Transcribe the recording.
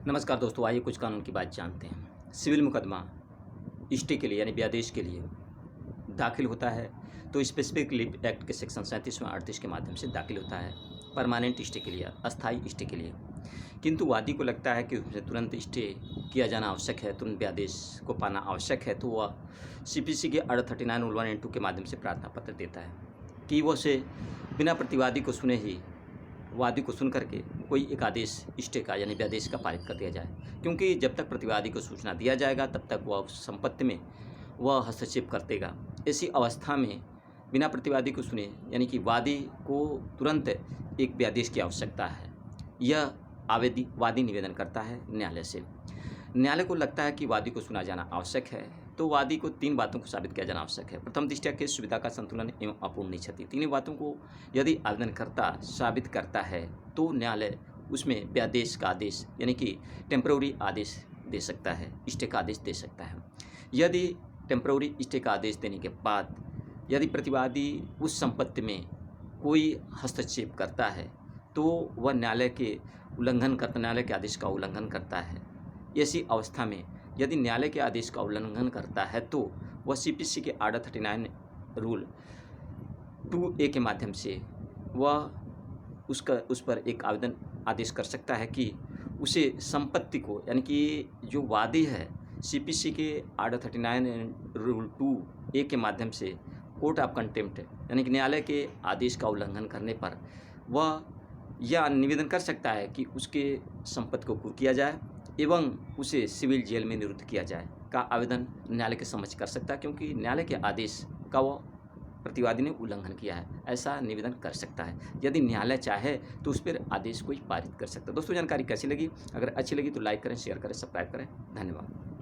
नमस्कार दोस्तों, आइए कुछ कानून की बात जानते हैं। सिविल मुकदमा स्टे के लिए यानी व्यादेश के लिए दाखिल होता है तो स्पेसिफिक लीव एक्ट के सेक्शन 37वां 38 के माध्यम से दाखिल होता है। परमानेंट स्टे के लिए, अस्थायी स्टे के लिए। किंतु वादी को लगता है कि उसे तुरंत स्टे किया जाना आवश्यक है, तुरंत व्यादेश को पाना आवश्यक है, तो वह सीपीसी के अंडर 39 रूल 1 एंड 2 के माध्यम से प्रार्थना पत्र देता है कि वो उसे बिना प्रतिवादी को सुने ही वादी को सुन करके कोई एक आदेश स्टे का यानी व्यादेश का पारित कर दिया जाए, क्योंकि जब तक प्रतिवादी को सूचना दिया जाएगा तब तक वह उस संपत्ति में वह हस्तक्षेप कर देगा। ऐसी अवस्था में बिना प्रतिवादी को सुने यानी कि वादी को तुरंत एक व्यादेश की आवश्यकता है। यह वादी निवेदन करता है न्यायालय से। न्यायालय को लगता है कि वादी को सुना जाना आवश्यक है, तो वादी को 3 बातों को साबित किया जाना आवश्यक है। प्रथम दृष्टया के सुविधा का संतुलन एवं अपूर्णनीय क्षति। तीनों बातों को यदि आवेदनकर्ता साबित करता है तो न्यायालय उसमें व्यादेश का आदेश यानी कि टेम्पररी आदेश दे सकता है, स्टे का आदेश दे सकता है। यदि टेम्पररी स्टे का आदेश देने के बाद यदि प्रतिवादी उस संपत्ति में कोई हस्तक्षेप करता है तो वह न्यायालय के आदेश का उल्लंघन करता है। ऐसी अवस्था में यदि न्यायालय के आदेश का उल्लंघन करता है तो वह सीपीसी के आर्डर 39 रूल 2A के माध्यम से वह उस पर एक आवेदन आदेश कर सकता है कि उसे संपत्ति को यानी कि जो वादी है सीपीसी के आर्डर 39 रूल 2A के माध्यम से कोर्ट ऑफ कंटेम्प्ट यानी कि न्यायालय के आदेश का उल्लंघन करने पर वह यह निवेदन कर सकता है कि उसके संपत्ति को कुर्क किया जाए एवं उसे सिविल जेल में निरुद्ध किया जाए का आवेदन न्यायालय के समक्ष कर सकता है, क्योंकि न्यायालय के आदेश का वह प्रतिवादी ने उल्लंघन किया है। ऐसा निवेदन कर सकता है। यदि न्यायालय चाहे तो उस पर आदेश कोई पारित कर सकता है। दोस्तों, जानकारी कैसी लगी? अगर अच्छी लगी तो लाइक करें, शेयर करें, सब्सक्राइब करें। धन्यवाद।